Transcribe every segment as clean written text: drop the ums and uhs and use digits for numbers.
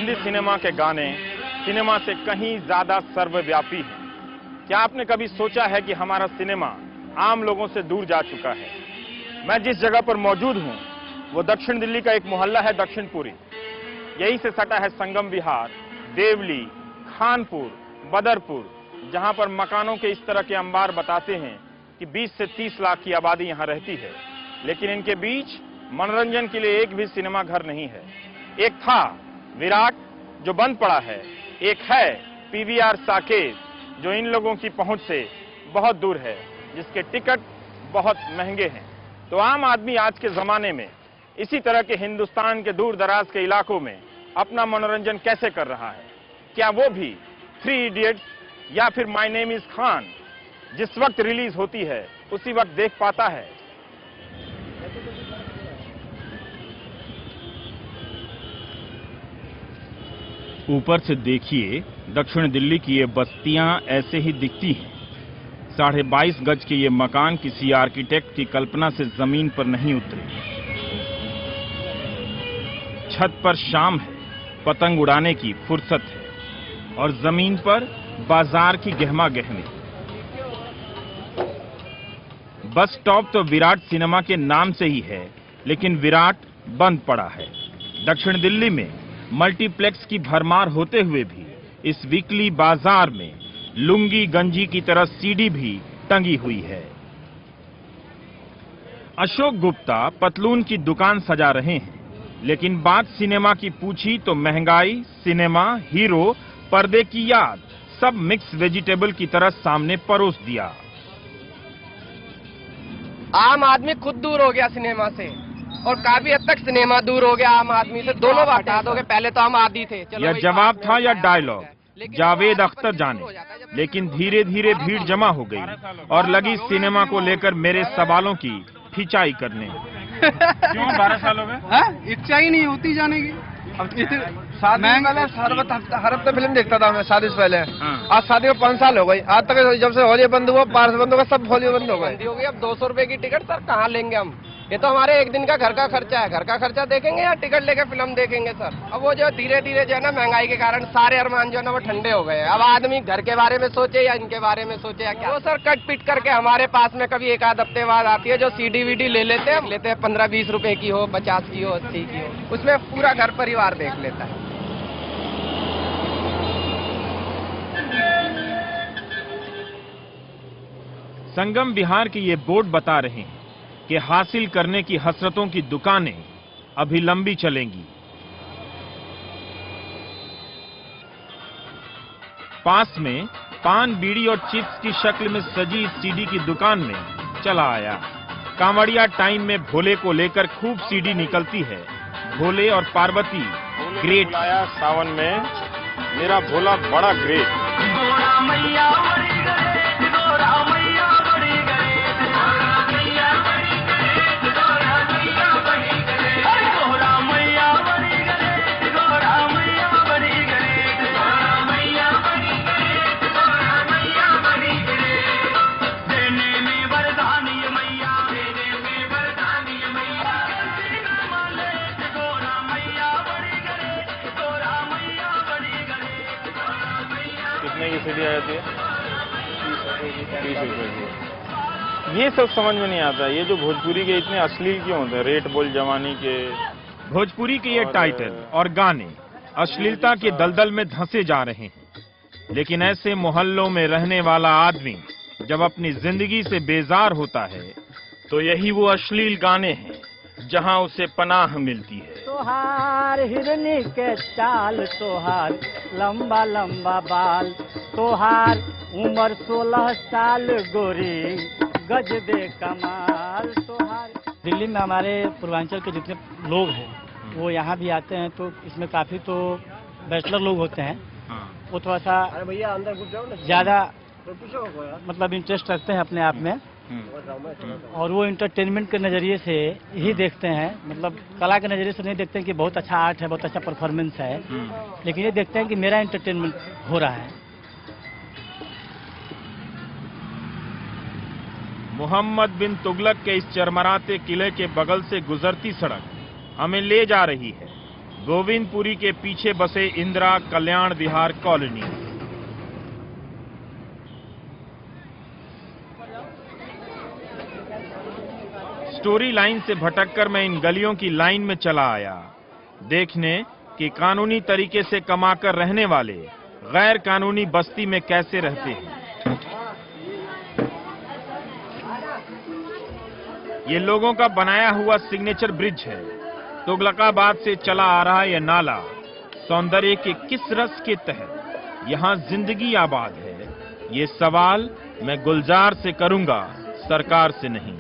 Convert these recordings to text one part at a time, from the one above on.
Hindi cinema के गाने cinema से कहीं ज्यादा सर्वव्यापी हैं। क्या आपने कभी सोचा है कि हमारा सिनेमा आम लोगों से दूर जा चुका है? मैं जिस जगह पर मौजूद हूं वो दक्षिण दिल्ली का एक मोहल्ला है दक्षिणपुरी। यहीं से सटा है संगम विहार, देवली, खानपुर, बदरपुर, जहां पर मकानों के इस तरह के अंबार बताते हैं कि 20 से 30 लाख की आबादी यहां रहती है, लेकिन इनके बीच मनोरंजन के लिए एक भी सिनेमा घर नहीं है। एक था विराट जो बंद पड़ा है, एक है पीवीआर साकेत जो इन लोगों की पहुंच से बहुत दूर है, जिसके टिकट बहुत महंगे हैं। तो आम आदमी आज के जमाने में इसी तरह के हिंदुस्तान के दूर दराज के इलाकों में अपना मनोरंजन कैसे कर रहा है? क्या वो भी 3 इडियट्स या फिर माय नेम इज खान जिस वक्त रिलीज होती है उसी वक्त देख पाता है? ऊपर से देखिए दक्षिण दिल्ली की ये बस्तियां ऐसे ही दिखती हैं। 22.5 गज के ये मकान किसी आर्किटेक्ट की कल्पना से जमीन पर नहीं उतरे। छत पर शाम है, पतंग उड़ाने की फुर्सत है और जमीन पर बाजार की गहमा गहमी। बस स्टॉप तो विराट सिनेमा के नाम से ही है, लेकिन विराट बंद पड़ा है। दक्षिण दिल्ली में मल्टीप्लेक्स की भरमार होते हुए भी इस वीकली बाजार में लुंगी गंजी की तरह सीडी भी टंगी हुई है। अशोक गुप्ता पतलून की दुकान सजा रहे हैं, लेकिन बात सिनेमा की पूछी तो महंगाई, सिनेमा, हीरो, पर्दे की याद सब मिक्स वेजिटेबल की तरह सामने परोस दिया। आम आदमी खुद दूर हो गया सिनेमा से और काफी हद तक सिनेमा दूर हो गया आम आदमी से। दोनों बात हटा दोगे, पहले तो हम आदी थे। यह जवाब था या डायलॉग, जावेद अख्तर जाने। लेकिन धीरे धीरे भीड़ जमा हो गई और लगी सिनेमा को लेकर मेरे सवालों की खिंचाई करने। क्यों 12 साल हो गए? इच्छा ही नहीं होती जाने की। मैं हर हफ्ते फिल्म देखता था मैं शादी से पहले। आज शादी को 5 साल हो गई। आज तक जब से होली बंद हुआ, पार्स बंद होगा, सब होली बंद हो गई। अब 200 रुपए की टिकट सर कहाँ लेंगे हम? ये तो हमारे एक दिन का घर का खर्चा है। घर का खर्चा देखेंगे या टिकट लेके फिल्म देखेंगे सर? अब वो जो धीरे धीरे जो है ना महंगाई के कारण सारे अरमान जो है ना वो ठंडे हो गए। अब आदमी घर के बारे में सोचे या इनके बारे में सोचे या क्या? वो सर कट पिट करके हमारे पास में कभी एक आध हफ्ते बाद आती है जो सीडी वीडी ले लेते हैं 15-20 रुपए की हो, 50 की हो, 80 की हो, उसमें पूरा घर परिवार देख लेता है। संगम विहार की ये बोर्ड बता रहे हैं कि हासिल करने की हसरतों की दुकानें अभी लंबी चलेंगी। पास में पान, बीड़ी और चिप्स की शक्ल में सजी सीडी की दुकान में चला आया। कांवड़िया टाइम में भोले को लेकर खूब सीडी निकलती है। भोले और पार्वती ग्रेट आया सावन में, मेरा भोला बड़ा ग्रेट। कितने की सीडी आ जाती है? 30 रुपए की। ये सब समझ में नहीं आता। ये जो भोजपुरी के इतने अश्लील क्यों होते हैं? रेट बोल जवानी के, भोजपुरी के ये टाइटल और गाने अश्लीलता के दलदल में धंसे जा रहे हैं। लेकिन ऐसे मोहल्लों में रहने वाला आदमी जब अपनी जिंदगी से बेजार होता है तो यही वो अश्लील गाने हैं जहां उसे पनाह मिलती है। तोहार हिरनी के चाल, तोहार लंबा लंबा बाल, तोहार उम्र 16 साल गोरी, गजबे कमाल तोहार। दिल्ली में हमारे पूर्वांचल के जितने लोग हैं वो यहाँ भी आते हैं, तो इसमें काफी तो बैचलर लोग होते हैं। वो थोड़ा सा ज्यादा मतलब इंटरेस्ट रखते हैं अपने आप में, और वो इंटरटेनमेंट के नज़रिए से ही देखते हैं। मतलब कला के नज़रिए से नहीं देखते हैं कि बहुत अच्छा आर्ट है, बहुत अच्छा परफॉर्मेंस है, लेकिन ये देखते हैं कि मेरा इंटरटेनमेंट हो रहा है। मोहम्मद बिन तुगलक के इस चरमराते किले के बगल से गुजरती सड़क हमें ले जा रही है गोविंदपुरी के पीछे बसे इंदिरा कल्याण विहार कॉलोनी। स्टोरी लाइन से भटककर मैं इन गलियों की लाइन में चला आया, देखने कि कानूनी तरीके से कमाकर रहने वाले गैर कानूनी बस्ती में कैसे रहते हैं। ये लोगों का बनाया हुआ सिग्नेचर ब्रिज है। तुगलकाबाद से चला आ रहा यह नाला सौंदर्य के किस रस के तहत यहां जिंदगी आबाद है, ये सवाल मैं गुलजार से करूंगा, सरकार से नहीं,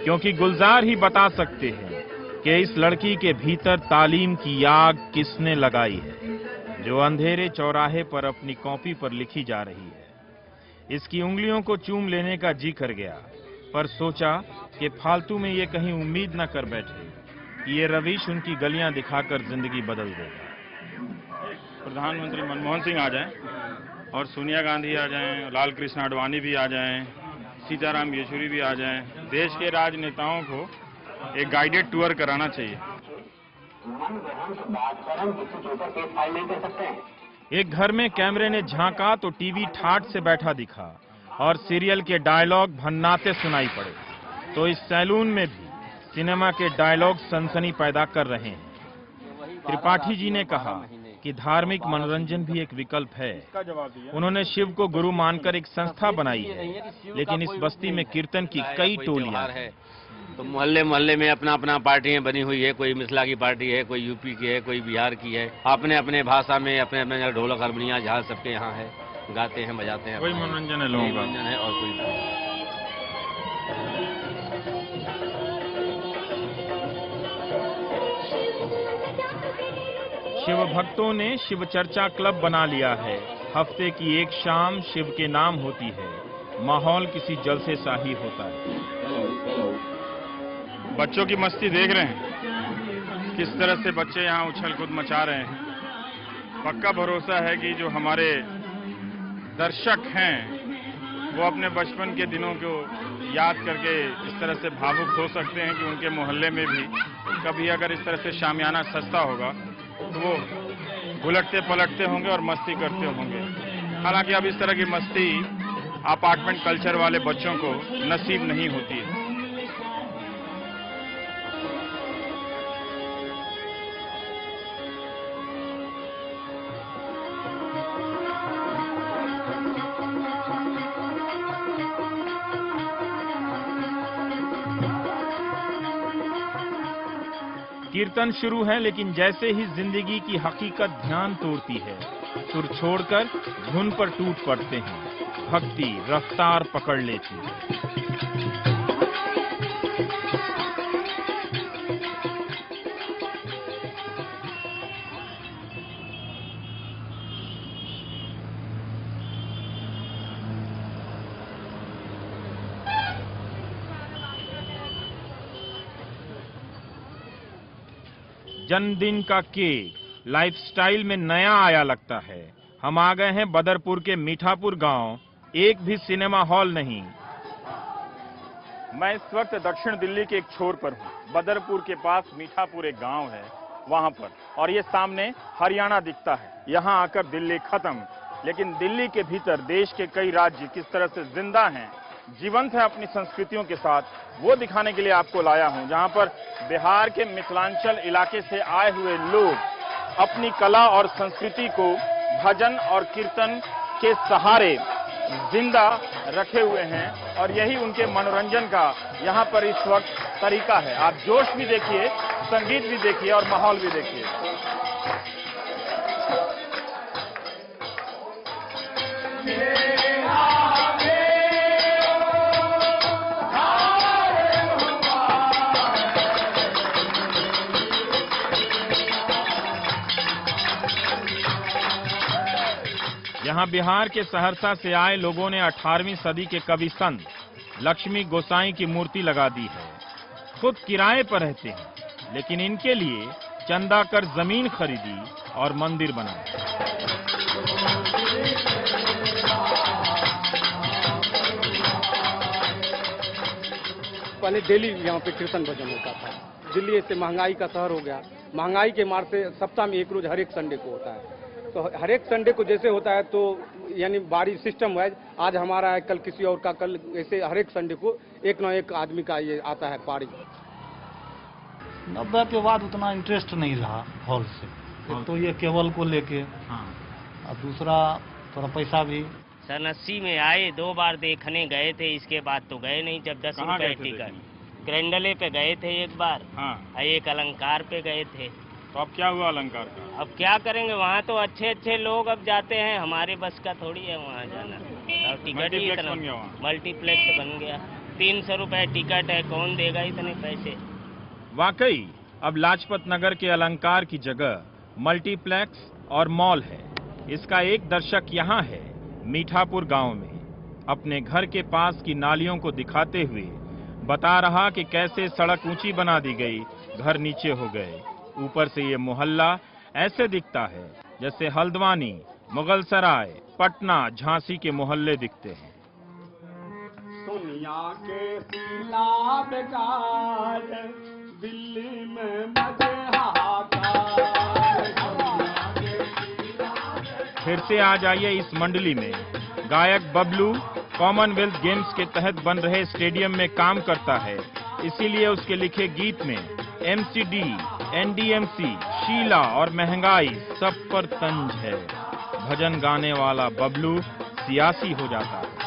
क्योंकि गुलजार ही बता सकते हैं कि इस लड़की के भीतर तालीम की आग किसने लगाई है, जो अंधेरे चौराहे पर अपनी कॉपी पर लिखी जा रही है। इसकी उंगलियों को चूम लेने का जी कर गया, पर सोचा कि फालतू में ये कहीं उम्मीद न कर बैठे कि ये रवीश उनकी गलियां दिखाकर जिंदगी बदल देगा। प्रधानमंत्री मनमोहन सिंह आ जाएं और सोनिया गांधी आ जाएं, लाल कृष्ण आडवाणी भी आ जाएं, सीताराम येचुरी भी आ जाएं, देश के राजनेताओं को एक गाइडेड टूर कराना चाहिए। एक घर में कैमरे ने झांका तो टीवी ठाठ से बैठा दिखा और सीरियल के डायलॉग भन्नाते सुनाई पड़े, तो इस सैलून में भी सिनेमा के डायलॉग सनसनी पैदा कर रहे हैं। त्रिपाठी जी ने कहा कि धार्मिक मनोरंजन भी एक विकल्प है। उन्होंने शिव को गुरु मानकर एक संस्था बनाई है, लेकिन इस बस्ती में कीर्तन की कई टोलियां हैं। तो मोहल्ले मोहल्ले में अपना अपना पार्टियां बनी हुई है, कोई मिथिला की पार्टी है, कोई यूपी की है, कोई बिहार की है, अपने अपने भाषा में अपने अपने ढोलक हारमोनिया झाल सबके यहाँ है, गाते हैं बजाते हैं। कोई मनोरंजन है लोगों का, मनोरंजन है और कोई शिव भक्तों ने शिव चर्चा क्लब बना लिया है। हफ्ते की एक शाम शिव के नाम होती है, माहौल किसी जलसे सा ही होता है। बच्चों की मस्ती देख रहे हैं, किस तरह से बच्चे यहाँ उछल कूद मचा रहे हैं। पक्का भरोसा है कि जो हमारे दर्शक हैं वो अपने बचपन के दिनों को याद करके इस तरह से भावुक हो सकते हैं कि उनके मोहल्ले में भी कभी अगर इस तरह से शामियाना सस्ता होगा तो वो उलटते पलटते होंगे और मस्ती करते होंगे। हालांकि अब इस तरह की मस्ती अपार्टमेंट कल्चर वाले बच्चों को नसीब नहीं होती है। कीर्तन शुरू है, लेकिन जैसे ही जिंदगी की हकीकत ध्यान तोड़ती है, सुर छोड़कर धुन पर टूट पड़ते हैं। भक्ति रफ्तार पकड़ लेती है। जन्मदिन का केक लाइफस्टाइल में नया आया लगता है। हम आ गए हैं बदरपुर के मीठापुर गांव, एक भी सिनेमा हॉल नहीं। मैं इस वक्त दक्षिण दिल्ली के एक छोर पर हूं। बदरपुर के पास मीठापुर एक गांव है, वहां पर, और ये सामने हरियाणा दिखता है। यहां आकर दिल्ली खत्म, लेकिन दिल्ली के भीतर देश के कई राज्य किस तरह से जिंदा हैं, जीवंत है अपनी संस्कृतियों के साथ, वो दिखाने के लिए आपको लाया हूं। जहां पर बिहार के मिथिलांचल इलाके से आए हुए लोग अपनी कला और संस्कृति को भजन और कीर्तन के सहारे जिंदा रखे हुए हैं, और यही उनके मनोरंजन का यहाँ पर इस वक्त तरीका है। आप जोश भी देखिए, संगीत भी देखिए और माहौल भी देखिए। यहाँ बिहार के सहरसा से आए लोगों ने 18वीं सदी के कवि संत लक्ष्मी गोसाई की मूर्ति लगा दी है। खुद किराए पर रहते हैं, लेकिन इनके लिए चंदा कर जमीन खरीदी और मंदिर बनाया। पहले डेली यहाँ पे कीर्तन भजन होता था। दिल्ली से महंगाई का शहर हो गया, महंगाई के मार से सप्ताह में एक रोज हर एक संडे को होता है। तो हर एक संडे को जैसे होता है तो यानी बारी सिस्टम वाइज आज हमारा है, कल किसी और का, कल ऐसे हर एक संडे को एक न एक आदमी का ये आता है पारी। 90 के बाद उतना इंटरेस्ट नहीं रहा हॉल से, तो ये केबल को लेके, और दूसरा थोड़ा पैसा भी। सन 80 में आए, 2 बार देखने गए थे, इसके बाद तो गए नहीं। जब 10 रुपए टिकट ग्रैंडले पे गए थे एक बार, एक अलंकार पे गए थे। तो अब क्या हुआ अलंकार का? अब क्या करेंगे, वहाँ तो अच्छे अच्छे लोग अब जाते हैं, हमारे बस का थोड़ी है वहाँ जाना। और टिकट ही इतना मल्टीप्लेक्स बन गया, 300 रुपए टिकट है, कौन देगा इतने पैसे। वाकई अब लाजपत नगर के अलंकार की जगह मल्टीप्लेक्स और मॉल है। इसका एक दर्शक यहाँ है मीठापुर गांव में, अपने घर के पास की नालियों को दिखाते हुए बता रहा कि कैसे सड़क ऊंची बना दी गई, घर नीचे हो गए। ऊपर से ये मोहल्ला ऐसे दिखता है जैसे हल्द्वानी, मुगल सराय, पटना, झांसी के मोहल्ले दिखते हैं। सोनिया के पीला बेकार, दिल्ली में मजे हाहाकार। फिर से आ जाइए इस मंडली में। गायक बबलू कॉमनवेल्थ गेम्स के तहत बन रहे स्टेडियम में काम करता है, इसीलिए उसके लिखे गीत में एमसीडी, एनडीएमसी, शीला और महंगाई सब पर तंज है। भजन गाने वाला बबलू सियासी हो जाता है।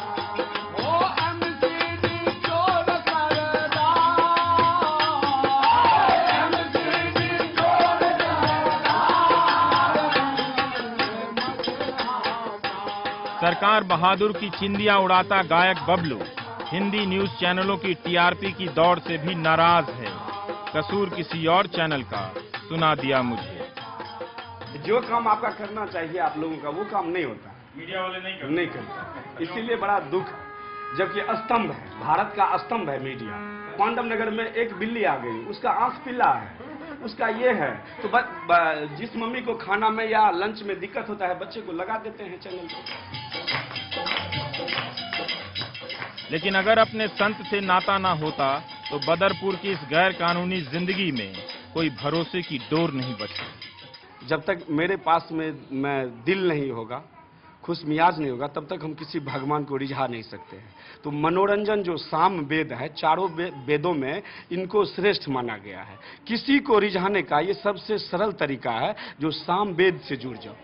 सरकार बहादुर की चिंदिया उड़ाता गायक बबलू हिंदी न्यूज चैनलों की टीआरपी की दौड़ से भी नाराज है। कसूर किसी और चैनल का, सुना दिया मुझे। जो काम आपका करना चाहिए आप लोगों का, वो काम नहीं होता, मीडिया वाले नहीं करते। इसीलिए बड़ा दुख, जबकि स्तंभ है, भारत का स्तंभ है मीडिया। पांडव नगर में एक बिल्ली आ गई, उसका आंख पीला है, उसका ये है, तो जिस मम्मी को खाना में या लंच में दिक्कत होता है, बच्चे को लगा देते हैं चैनल पर। लेकिन अगर अपने संत से नाता ना होता तो बदरपुर की इस गैर कानूनी जिंदगी में कोई भरोसे की डोर नहीं बची। जब तक मेरे पास में दिल नहीं होगा, खुश मियाज नहीं होगा, तब तक हम किसी भगवान को रिझा नहीं सकते हैं। तो मनोरंजन जो साम वेद है, चारों वेदों में इनको श्रेष्ठ माना गया है। किसी को रिझाने का ये सबसे सरल तरीका है, जो साम वेद से जुड़ जाओ।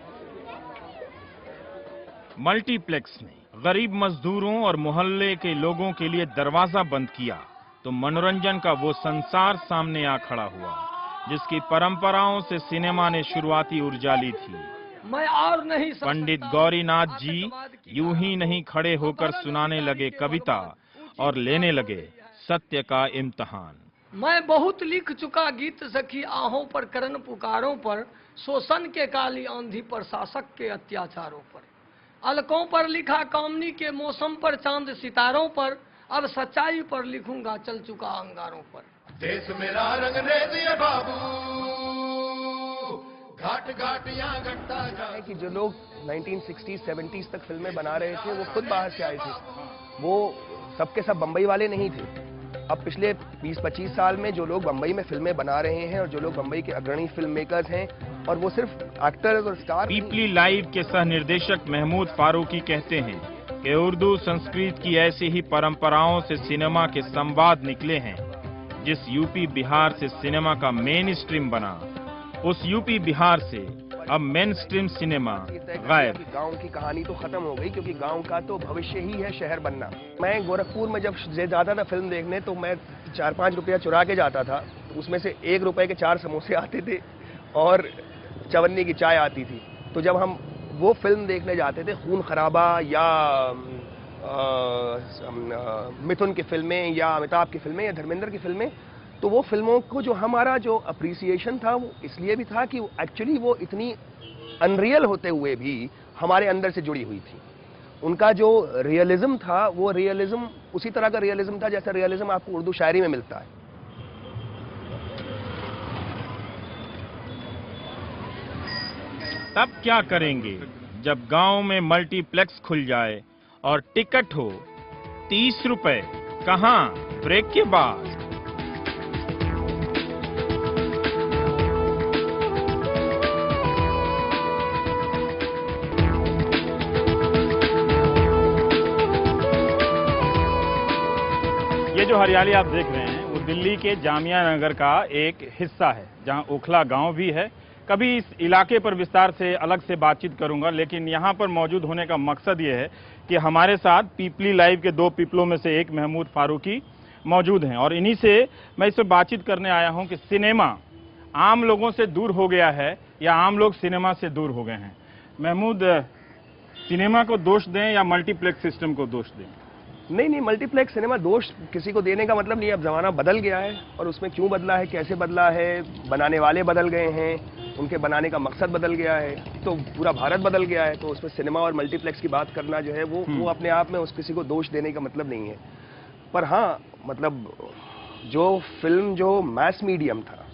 मल्टीप्लेक्स ने गरीब मजदूरों और मोहल्ले के लोगों के लिए दरवाजा बंद किया तो मनोरंजन का वो संसार सामने आ खड़ा हुआ जिसकी परंपराओं से सिनेमा ने शुरुआती ऊर्जा ली थी। मैं और नहीं पंडित गौरीनाथ जी यूं ही नहीं खड़े होकर सुनाने लगे कविता और लेने लगे सत्य का इम्तिहान। मैं बहुत लिख चुका गीत सखी आहों पर, करण पुकारों पर, शोषण के काली आंधी पर, शासक के अत्याचारों पर, अलकों पर लिखा कामनी के मौसम पर, चांद सितारों पर, अब सच्चाई पर लिखूंगा चल चुका अंगारों पर। देश मेरा रंग रेजिए बाबू, घाट घाट यहाँ घटता है कि जो लोग 1960s 70s तक फिल्में बना रहे थे वो खुद बाहर से आए थे। वो सबके सब बम्बई वाले नहीं थे। अब पिछले 20-25 साल में जो लोग बम्बई में फिल्में बना रहे हैं और जो लोग बम्बई के अग्रणी फिल्म मेकर्स हैं, और वो सिर्फ एक्टर्स और स्टार। पीपली लाइव के सह निर्देशक महमूद फारूकी कहते हैं कि उर्दू संस्कृत की ऐसी ही परंपराओं से सिनेमा के संवाद निकले हैं। जिस यूपी बिहार से सिनेमा का मेन स्ट्रीम बना, उस यूपी बिहार से अब मेन स्ट्रीम सिनेमा गायब। गांव की कहानी तो खत्म हो गई, क्योंकि गांव का तो भविष्य ही है शहर बनना। मैं गोरखपुर में जब जाता था फिल्म देखने, तो मैं 4-5 रुपया चुरा के जाता था। उसमें से 1 रुपए के 4 समोसे आते थे और चवन्नी की चाय आती थी। तो जब हम वो फिल्म देखने जाते थे, खून खराबा या मिथुन की फिल्में या अमिताभ की फिल्में या धर्मेंद्र की फिल्में, तो वो फिल्मों को जो हमारा जो अप्रिसिएशन था वो इसलिए भी था कि एक्चुअली वो इतनी अनरियल होते हुए भी हमारे अंदर से जुड़ी हुई थी। उनका जो रियलिज्म था वो रियलिज्म उसी तरह का रियलिज्म था जैसा रियलिज्म आपको उर्दू शायरी में मिलता है। तब क्या करेंगे जब गांव में मल्टीप्लेक्स खुल जाए और टिकट हो 30 रुपए? कहां? ब्रेक के बाद। जो हरियाली आप देख रहे हैं वो दिल्ली के जामिया नगर का एक हिस्सा है, जहां ओखला गांव भी है। कभी इस इलाके पर विस्तार से अलग से बातचीत करूंगा, लेकिन यहां पर मौजूद होने का मकसद ये है कि हमारे साथ पीपली लाइव के दो पीपलों में से एक महमूद फारूकी मौजूद हैं और इन्हीं से मैं इससे बातचीत करने आया हूं कि सिनेमा आम लोगों से दूर हो गया है या आम लोग सिनेमा से दूर हो गए हैं। महमूद, सिनेमा को दोष दें या मल्टीप्लेक्स सिस्टम को दोष दें? नहीं, मल्टीप्लेक्स सिनेमा दोष किसी को देने का मतलब नहीं है। अब जमाना बदल गया है और उसमें क्यों बदला है, कैसे बदला है, बनाने वाले बदल गए हैं, उनके बनाने का मकसद बदल गया है, तो पूरा भारत बदल गया है। तो उसमें सिनेमा और मल्टीप्लेक्स की बात करना जो है वो अपने आप में उस किसी को दोष देने का मतलब नहीं है। पर हाँ, मतलब जो फिल्म जो मैस मीडियम था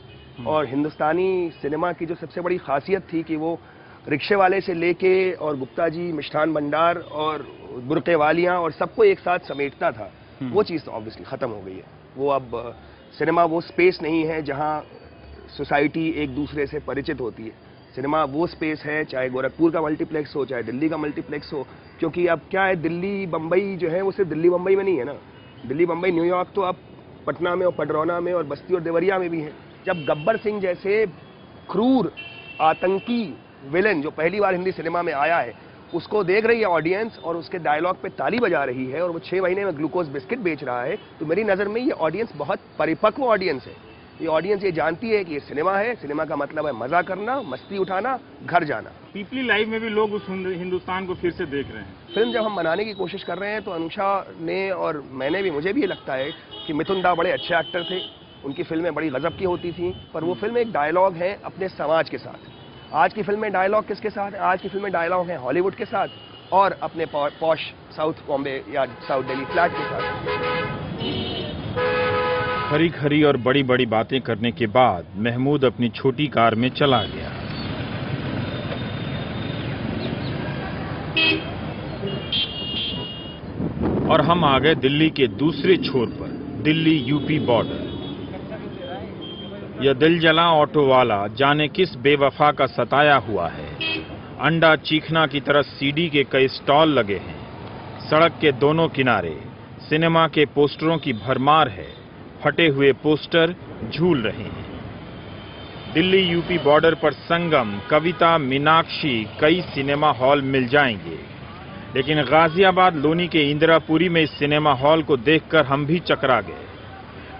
और हिंदुस्तानी सिनेमा की जो सबसे बड़ी खासियत थी कि वो रिक्शे वाले से लेके और गुप्ता जी मिष्ठान भंडार और बुरके वालियां और सबको एक साथ समेटता था, वो चीज़ तो ऑब्वियसली ख़त्म हो गई है। वो अब सिनेमा वो स्पेस नहीं है जहां सोसाइटी एक दूसरे से परिचित होती है। सिनेमा वो स्पेस है, चाहे गोरखपुर का मल्टीप्लेक्स हो, चाहे दिल्ली का मल्टीप्लेक्स हो, क्योंकि अब क्या है, दिल्ली बम्बई जो है वो सिर्फ दिल्ली बम्बई में नहीं है ना। दिल्ली बम्बई न्यूयॉर्क तो अब पटना में और पडरौना में और बस्ती और देवरिया में भी है। जब गब्बर सिंह जैसे क्रूर आतंकी विलन जो पहली बार हिंदी सिनेमा में आया है उसको देख रही है ऑडियंस और उसके डायलॉग पे ताली बजा रही है और वो 6 महीने में ग्लूकोज बिस्किट बेच रहा है, तो मेरी नज़र में ये ऑडियंस बहुत परिपक्व ऑडियंस है। ये ऑडियंस ये जानती है कि ये सिनेमा है, सिनेमा का मतलब है मजा करना, मस्ती उठाना, घर जाना। पीपली लाइव में भी लोग उस हिंदुस्तान को फिर से देख रहे हैं। फिल्म जब हम बनाने की कोशिश कर रहे हैं तो अनुषा ने और मैंने भी, मुझे भी ये लगता है कि मिथुन दा बड़े अच्छे एक्टर थे, उनकी फिल्में बड़ी गजब की होती थी, पर वो फिल्म एक डायलॉग है अपने समाज के साथ। आज की फिल्म में डायलॉग किसके साथ है? आज की फिल्म में डायलॉग है हॉलीवुड के साथ और अपने पॉश साउथ बॉम्बे या साउथ दिल्ली फ्लैट के साथ। खरी खरी और बड़ी बड़ी बातें करने के बाद महमूद अपनी छोटी कार में चला गया। और हम आ गए दिल्ली के दूसरे छोर पर, दिल्ली यूपी बॉर्डर। यह दिल जला ऑटो वाला जाने किस बेवफा का सताया हुआ है। अंडा चीखना की तरह सीडी के कई स्टॉल लगे हैं। सड़क के दोनों किनारे सिनेमा के पोस्टरों की भरमार है। फटे हुए पोस्टर झूल रहे हैं। दिल्ली यूपी बॉर्डर पर संगम, कविता, मीनाक्षी कई सिनेमा हॉल मिल जाएंगे, लेकिन गाजियाबाद लोनी के इंदिरापुरी में इस सिनेमा हॉल को देखकर हम भी चकरा गए।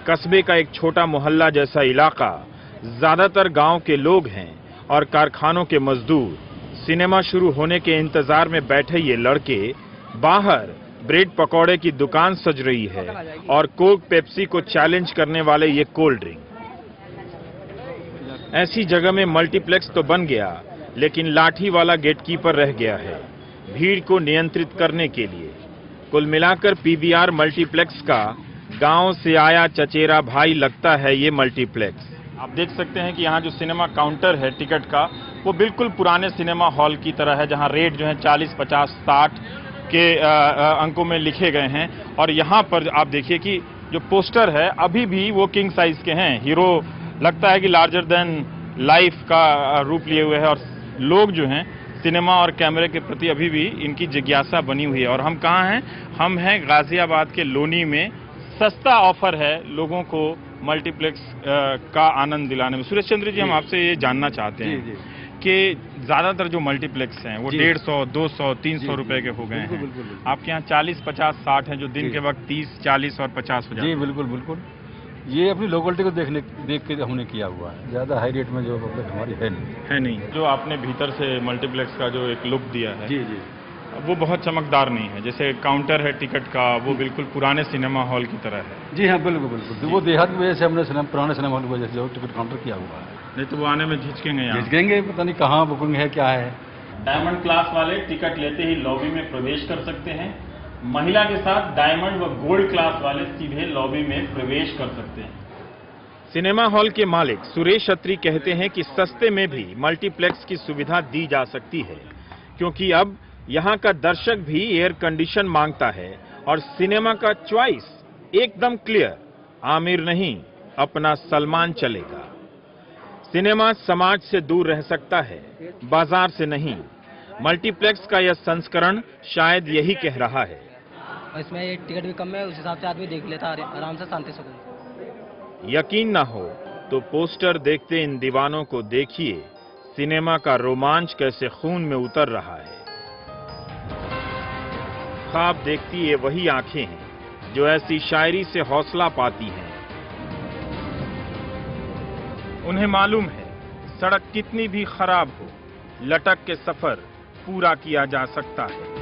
कस्बे का एक छोटा मोहल्ला जैसा इलाका, ज्यादातर गांव के लोग हैं और कारखानों के मजदूर। सिनेमा शुरू होने के इंतजार में बैठे ये लड़के, बाहर ब्रेड पकौड़े की दुकान सज रही है और कोक पेप्सी को चैलेंज करने वाले ये कोल्ड ड्रिंक। ऐसी जगह में मल्टीप्लेक्स तो बन गया, लेकिन लाठी वाला गेटकीपर रह गया है भीड़ को नियंत्रित करने के लिए। कुल मिलाकर पीवीआर मल्टीप्लेक्स का गांव से आया चचेरा भाई लगता है ये मल्टीप्लेक्स। आप देख सकते हैं कि यहाँ जो सिनेमा काउंटर है टिकट का, वो बिल्कुल पुराने सिनेमा हॉल की तरह है, जहाँ रेट जो है 40, 50, 60 के अंकों में लिखे गए हैं। और यहाँ पर आप देखिए कि जो पोस्टर है अभी भी वो किंग साइज के हैं। हीरो लगता है कि लार्जर देन लाइफ का रूप लिए हुए है और लोग जो हैं सिनेमा और कैमरे के प्रति अभी भी इनकी जिज्ञासा बनी हुई है। और हम कहाँ हैं? हम हैं गाजियाबाद के लोनी में। सस्ता ऑफर है लोगों को मल्टीप्लेक्स का आनंद दिलाने में। सुरेश चंद्र जी, हम आपसे ये जानना चाहते हैं कि ज्यादातर जो मल्टीप्लेक्स हैं वो 150, 200, 300 रुपए के हो गए हैं। आपके यहाँ 40, 50, 60 हैं, जो दिन के वक्त 30, 40 और 50 हो जाते हैं। जी बिल्कुल। ये अपनी लोकलिटी को देख के हमने किया हुआ है। ज्यादा हाई रेट में जो पब्लिक हमारी है नहीं। जो आपने भीतर से मल्टीप्लेक्स का जो एक लुक दिया है, जी, वो बहुत चमकदार नहीं है। जैसे काउंटर है टिकट का, वो बिल्कुल पुराने सिनेमा हॉल की तरह है। जी हाँ, बिल्कुल। वो देहात की वजह से हमने पुराने सिनेमा हॉल की वजह से टिकट काउंटर किया हुआ है। नहीं तो वो आने में झिझकेंगे, पता नहीं कहाँ बुकिंग है, क्या है। डायमंड क्लास वाले टिकट लेते ही लॉबी में प्रवेश कर सकते हैं। महिला के साथ डायमंड व गोल्ड क्लास वाले सीधे लॉबी में प्रवेश कर सकते हैं। सिनेमा हॉल के मालिक सुरेश अत्री कहते हैं कि सस्ते में भी मल्टीप्लेक्स की सुविधा दी जा सकती है, क्योंकि अब यहाँ का दर्शक भी एयर कंडीशन मांगता है और सिनेमा का चॉइस एकदम क्लियर, आमिर नहीं अपना सलमान चलेगा। सिनेमा समाज से दूर रह सकता है, बाजार से नहीं। मल्टीप्लेक्स का यह संस्करण शायद यही कह रहा है। और इसमें ये टिकट भी कम है, उस हिसाब से आदमी देख लेता है आराम से, शांति से। यकीन ना हो तो पोस्टर देखते इन दीवानों को देखिए, सिनेमा का रोमांच कैसे खून में उतर रहा है। ख्वाब देखती ये वही आंखें हैं जो ऐसी शायरी से हौसला पाती हैं। उन्हें मालूम है सड़क कितनी भी खराब हो, लटक के सफर पूरा किया जा सकता है।